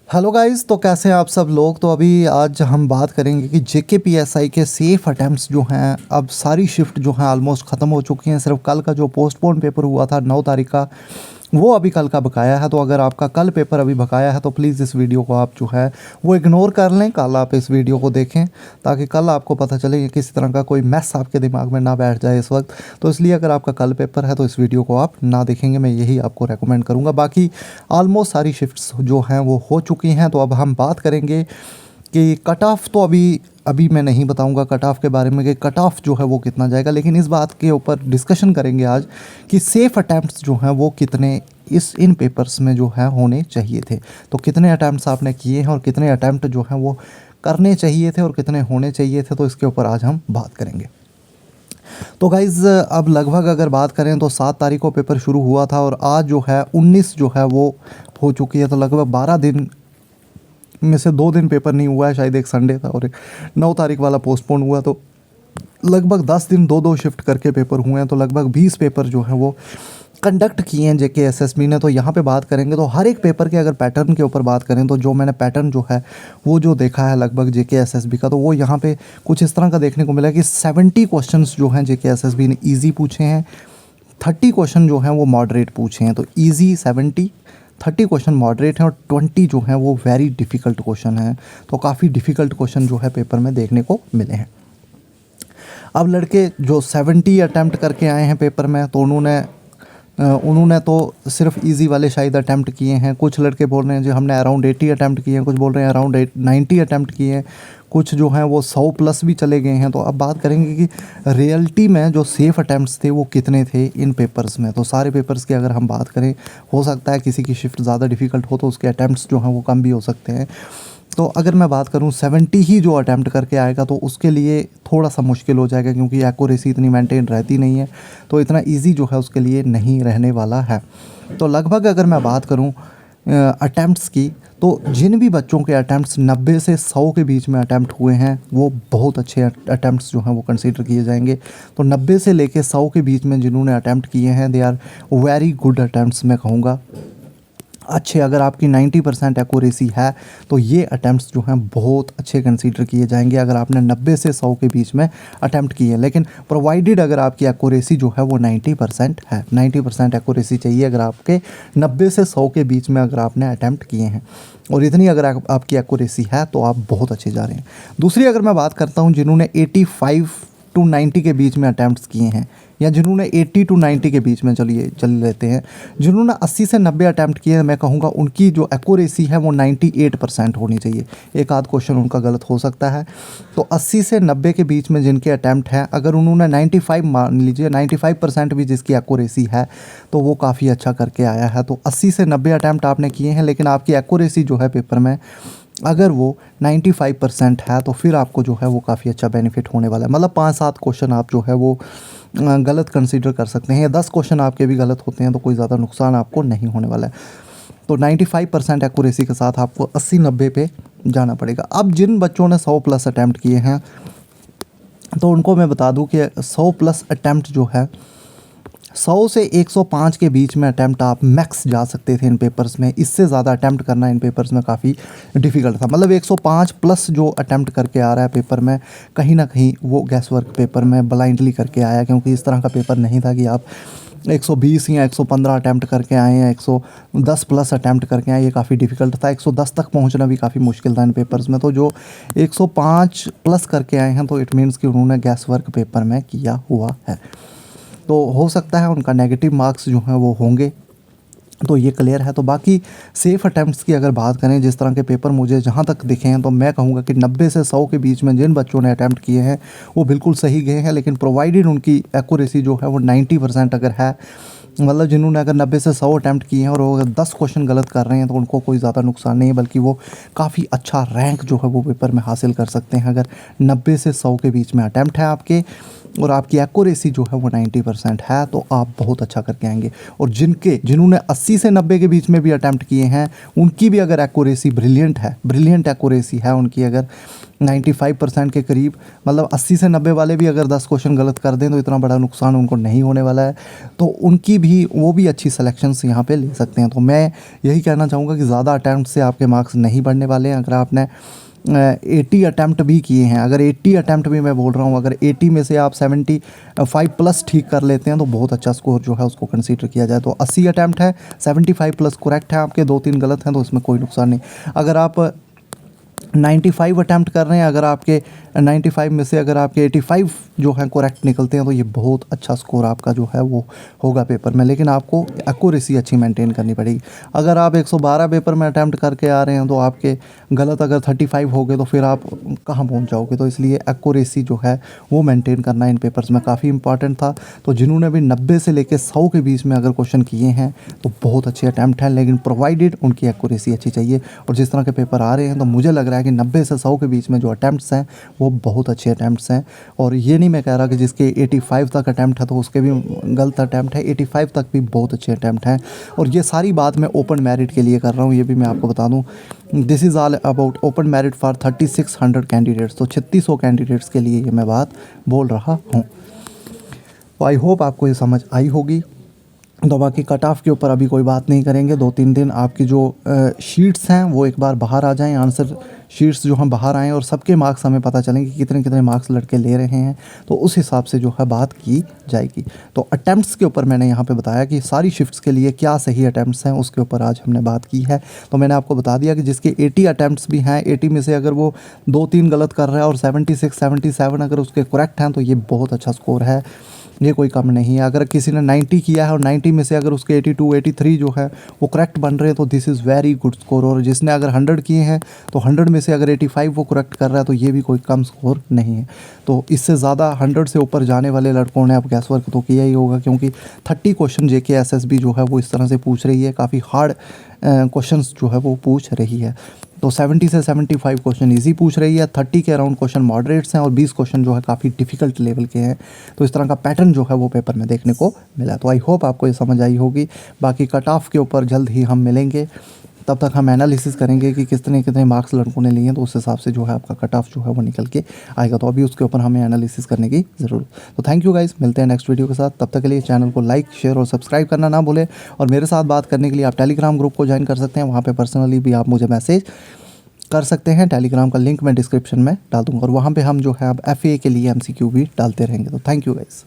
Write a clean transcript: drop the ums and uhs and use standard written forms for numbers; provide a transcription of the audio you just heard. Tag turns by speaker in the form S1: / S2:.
S1: Hello guys, तो कैसे हैं आप सब लोग। तो अभी आज हम बात करेंगे कि जेकेपीएसआई के सेफ अटेम्प्ट्स जो हैं, अब सारी शिफ्ट जो हैं ऑलमोस्ट ख़त्म हो चुकी हैं। सिर्फ कल का जो पोस्टपोन पेपर हुआ था 9 तारीख का, वो अभी कल का बकाया है। तो अगर आपका कल पेपर अभी बकाया है तो प्लीज़ इस वीडियो को आप जो है वो इग्नोर कर लें। कल आप इस वीडियो को देखें ताकि कल आपको पता चले कि किसी तरह का कोई मैस आपके दिमाग में ना बैठ जाए इस वक्त। तो इसलिए अगर आपका कल पेपर है तो इस वीडियो को आप ना देखेंगे, मैं यही आपको रेकमेंड करूँगा। बाकी ऑलमोस्ट सारी शिफ्ट्स जो हैं वो हो चुकी हैं। तो अब हम बात करेंगे कि कट ऑफ। तो अभी अभी मैं नहीं बताऊंगा कट ऑफ के बारे में कि कट ऑफ जो है वो कितना जाएगा, लेकिन इस बात के ऊपर डिस्कशन करेंगे आज कि सेफ़ अटैम्प्ट्स जो हैं वो कितने इन पेपर्स में जो है होने चाहिए थे। तो कितने अटैम्प्ट्स आपने किए हैं और कितने अटैम्प्ट जो हैं वो करने चाहिए थे और कितने होने चाहिए थे, तो इसके ऊपर आज हम बात करेंगे। तो गाइज़, अब लगभग अगर बात करें तो 7 तारीख को पेपर शुरू हुआ था और आज जो है 19 जो है वो हो चुकी है। तो लगभग 12 दिन में से 2 दिन पेपर नहीं हुआ है, शायद एक संडे था और एक 9 तारीख वाला पोस्टपोन हुआ। तो लगभग 10 दिन 2-2 शिफ्ट करके पेपर हुए हैं। तो लगभग 20 पेपर जो हैं वो कंडक्ट किए हैं जेकेएसएसबी ने। तो यहाँ पे बात करेंगे तो हर एक पेपर के अगर पैटर्न के ऊपर बात करें तो जो मैंने पैटर्न जो है वो जो देखा है लगभग जेकेएसएसबी का, तो वो यहाँ पे कुछ इस तरह का देखने को मिला कि 70 क्वेश्चंस जो हैं जेकेएसएसबी ने ईजी पूछे हैं, 30 क्वेश्चन जो हैं वो मॉडरेट पूछे हैं। तो ईजी 70, 30 क्वेश्चन मॉडरेट हैं और 20 जो हैं वो वेरी डिफ़िकल्ट क्वेश्चन हैं। तो काफ़ी डिफ़िकल्ट क्वेश्चन जो है पेपर में देखने को मिले हैं। अब लड़के जो 70 अटैम्प्ट करके आए हैं पेपर में, तो उन्होंने तो सिर्फ इजी वाले शायद अटैम्प्ट किए हैं। कुछ लड़के बोल रहे हैं जी हमने अराउंड 80 अटैम्प्ट किए हैं, कुछ बोल रहे हैं अराउंड 90 अटैम्प्ट किए हैं, कुछ जो हैं वो 100 प्लस भी चले गए हैं। तो अब बात करेंगे कि रियलिटी में जो सेफ़ अटैम्प्ट्स थे वो कितने थे इन पेपर्स में। तो सारे पेपर्स की अगर हम बात करें, हो सकता है किसी की शिफ्ट ज़्यादा डिफ़िकल्ट हो तो उसके अटैम्प्ट्स जो हैं वो कम भी हो सकते हैं। तो अगर मैं बात करूं 70 ही जो अटैम्प्ट करके आएगा तो उसके लिए थोड़ा सा मुश्किल हो जाएगा, क्योंकि एक्यूरेसी इतनी मेंटेन रहती नहीं है। तो इतना इजी जो है उसके लिए नहीं रहने वाला है। तो लगभग अगर मैं बात करूं अटैम्प्ट्स की, तो जिन भी बच्चों के अटैम्प्ट्स 90 से 100 के बीच में अटैम्प्ट हुए हैं वो बहुत अच्छे अटैम्प्ट्स जो हैं वो कंसीडर किए जाएंगे। तो 90 से लेके 100 के बीच में जिन्होंने अटैम्प्ट किए हैं they are very good attempts मैं कहूँगा। अच्छे, अगर आपकी 90% एक्यूरेसी है तो ये अटैम्प्ट्स जो हैं बहुत अच्छे कंसीडर किए जाएंगे अगर आपने 90 से 100 के बीच में अटैम्प्ट किए हैं। लेकिन प्रोवाइडेड अगर आपकी एक्यूरेसी जो है वो 90% है, 90% एक्यूरेसी चाहिए अगर आपके 90 से 100 के बीच में अगर आपने अटैम्प्ट किए हैं, और इतनी अगर आपकी एक्यूरेसी है तो आप बहुत अच्छे जा रहे हैं। दूसरी अगर मैं बात करता हूँ जिन्होंने 85 टू 90 के बीच में अटैम्प्ट्स किए हैं, या जिन्होंने 80 टू 90 के बीच में चल लेते हैं, जिन्होंने 80 से 90 अटैम्प्ट किए हैं, मैं कहूँगा उनकी जो एक्यूरेसी है वो 98% होनी चाहिए। एक आध क्वेश्चन उनका गलत हो सकता है। तो 80 से 90 के बीच में जिनके अटैम्प्ट हैं, अगर उन्होंने 95 मान लीजिए 95% भी जिसकी एक्यूरेसी है तो वो काफ़ी अच्छा करके आया है। तो 80 से 90 अटैम्प्ट आपने किए हैं, लेकिन आपकी एक्यूरेसी जो है पेपर में अगर वो 95% है तो फिर आपको जो है वो काफ़ी अच्छा बेनिफिट होने वाला है। मतलब 5-7 क्वेश्चन आप जो है वो गलत कंसीडर कर सकते हैं, या 10 क्वेश्चन आपके भी गलत होते हैं तो कोई ज़्यादा नुकसान आपको नहीं होने वाला है। तो 95% एक्यूरेसी के साथ आपको 80-90 पे जाना पड़ेगा। अब जिन बच्चों ने 100 प्लस अटैम्प्ट किए हैं तो उनको मैं बता दूं कि 100 प्लस अटैम्प्ट जो है 100 से 105 के बीच में अटैम्प्ट आप मैक्स जा सकते थे इन पेपर्स में। इससे ज़्यादा अटैम्प्ट करना इन पेपर्स में काफ़ी डिफ़िकल्ट था। मतलब 105 प्लस जो अटैम्प्ट करके आ रहा है पेपर में, कहीं ना कहीं वो गैस वर्क पेपर में ब्लाइंडली करके आया, क्योंकि इस तरह का पेपर नहीं था कि आप 120 या 115 अटैम्प्ट करके आए हैं, 110 प्लस अटैम्प्ट करके आए। ये काफ़ी डिफ़िकल्ट था, 110 तक पहुंचना भी काफ़ी मुश्किल था इन पेपर्स में। तो जो 105 प्लस करके आए हैं तो इट मीन्स कि उन्होंने गैस वर्क पेपर में किया हुआ है। तो हो सकता है उनका नेगेटिव मार्क्स जो हैं वो होंगे, तो ये क्लियर है। तो बाकी सेफ़ अटैम्प्ट्स की अगर बात करें, जिस तरह के पेपर मुझे जहाँ तक दिखे हैं, तो मैं कहूँगा कि 90 से 100 के बीच में जिन बच्चों ने अटैम्प्ट किए हैं वो बिल्कुल सही गए हैं। लेकिन प्रोवाइडेड उनकी एक्यूरेसी जो है वो 90% अगर है, मतलब जिन्होंने अगर 90 से 100 अटैम्प्ट किए हैं और वो अगर 10 क्वेश्चन गलत कर रहे हैं तो उनको कोई ज़्यादा नुकसान नहीं है, बल्कि वो काफ़ी अच्छा रैंक जो है वो पेपर में हासिल कर सकते हैं अगर 90 से 100 के बीच में अटैम्प्ट है आपके। और आपकी एक्यूरेसी जो है वो 90% है, तो आप बहुत अच्छा करके आएंगे। और जिन्होंने 80 से 90 के बीच में भी अटैम्प्ट किए हैं, उनकी भी अगर एक्यूरेसी ब्रिलियंट है, ब्रिलियंट एक्यूरेसी है उनकी, अगर 95% के करीब, मतलब 80 से 90 वाले भी अगर 10 क्वेश्चन गलत कर दें तो इतना बड़ा नुकसान उनको नहीं होने वाला है, तो उनकी भी वो भी अच्छी सिलेक्शंस यहाँ पे ले सकते हैं। तो मैं यही कहना चाहूँगा कि ज़्यादा अटैम्प्ट से आपके मार्क्स नहीं बढ़ने वाले हैं। अगर आपने 80 अटैम्प्ट भी किए हैं, अगर 80 अटैम्प्ट भी मैं बोल रहा हूँ, अगर 80 में से आप 75 प्लस ठीक कर लेते हैं तो बहुत अच्छा स्कोर जो है उसको कंसीडर किया जाए। तो 80 अटैम्प्ट है, 75 प्लस करेक्ट है आपके, 2-3 गलत हैं तो इसमें कोई नुकसान नहीं। अगर आप 95 अटैम्प्ट कर रहे हैं, अगर आपके 95 में से अगर आपके 85 जो हैं करेक्ट निकलते हैं तो ये बहुत अच्छा स्कोर आपका जो है वो होगा पेपर में। लेकिन आपको एक्यूरेसी अच्छी मेंटेन करनी पड़ेगी। अगर आप 112 पेपर में अटैम्प्ट करके आ रहे हैं तो आपके गलत अगर 35 हो गए तो फिर आप कहाँ पहुँच जाओगे। तो इसलिए एक्यूरेसी जो है वो मेंटेन करना इन पेपर्स में काफ़ी इंपॉर्टेंट था। तो जिन्होंने भी 90 से लेकर 100 के बीच में अगर क्वेश्चन किए हैं तो बहुत अच्छे अटैम्प्ट हैं, लेकिन प्रोवाइडेड उनकी एक्यूरेसी अच्छी चाहिए। और जिस तरह के पेपर आ रहे हैं तो मुझे लग रहा है कि 90 से 100 के बीच में जो अटैम्प्ट्स हैं वो बहुत अच्छे अटैम्प्ट्स हैं। और ये नहीं मैं कह रहा कि जिसके 85 तक अटैम्प्ट है तो उसके भी गलत अटैम्प्ट है, 85 तक भी बहुत अच्छे अटैम्प्ट हैं। और ये सारी बात मैं ओपन मेरिट के लिए कर रहा हूँ, ये भी मैं आपको बता दूँ। This is all about open merit for 3600 candidates. तो 3600 कैंडिडेट्स के लिए ये मैं बात बोल रहा हूँ। तो आई होप आपको ये समझ आई होगी। तो बाकी कट ऑफ के ऊपर अभी कोई बात नहीं करेंगे। 2-3 दिन आपकी जो शीट्स हैं वो एक बार बाहर आ जाएं, आंसर शीट्स जो हम बाहर आएँ और सबके मार्क्स हमें पता चलेंगे कि कितने कितने मार्क्स लड़के ले रहे हैं, तो उस हिसाब से जो है बात की जाएगी। तो अटैम्प्ट्स के ऊपर मैंने यहाँ पे बताया कि सारी शिफ्ट्स के लिए क्या सही अटैम्प्ट्स हैं, उसके ऊपर आज हमने बात की है। तो मैंने आपको बता दिया कि जिसके 80 अटैम्प्ट्स भी हैं, 80 में से अगर वो 2-3 गलत कर रहा है और 76-77 अगर उसके करेक्ट हैं तो ये बहुत अच्छा स्कोर है, ये कोई कम नहीं है। अगर किसी ने 90 किया है और 90 में से अगर उसके 82-83 जो है वो करेक्ट बन रहे हैं तो this is very good score. और जिसने अगर 100 किए हैं तो 100 में से अगर 85 वो करेक्ट कर रहा है तो ये भी कोई कम स्कोर नहीं है। तो इससे ज़्यादा 100 से ऊपर जाने वाले लड़कों ने अब गैस वर्क तो किया ही होगा, क्योंकि 30 क्वेश्चन JKSSB जो है वो इस तरह से पूछ रही है, काफ़ी हार्ड क्वेश्चंस जो है वो पूछ रही है। तो 70 से 75 क्वेश्चन इजी पूछ रही है, 30 के अराउंड क्वेश्चन मॉडरेट्स हैं और 20 क्वेश्चन जो है काफ़ी डिफ़िकल्ट लेवल के हैं। तो इस तरह का पैटर्न जो है वो पेपर में देखने को मिला। तो आई होप आपको ये समझ आई होगी। बाकी कट ऑफ के ऊपर जल्द ही हम मिलेंगे, तब तक हम एनालिसिस करेंगे कि कितने कितने मार्क्स लड़कों ने लिए हैं, तो उस हिसाब से जो है आपका कट ऑफ जो है वो निकल के आएगा। तो अभी उसके ऊपर हमें एनालिसिस करने की ज़रूरत। तो थैंक यू गाइस, मिलते हैं नेक्स्ट वीडियो के साथ। तब तक के लिए चैनल को लाइक, शेयर और सब्सक्राइब करना ना भूलें। और मेरे साथ बात करने के लिए आप टेलीग्राम ग्रुप को ज्वाइन कर सकते हैं, वहाँ पर पर्सनली भी आप मुझे मैसेज कर सकते हैं। टेलीग्राम का लिंक मैं डिस्क्रिप्शन में डाल दूँगा और वहाँ पर हम जो है अब FA के लिए MCQ भी डालते रहेंगे। तो थैंक यू गाइस।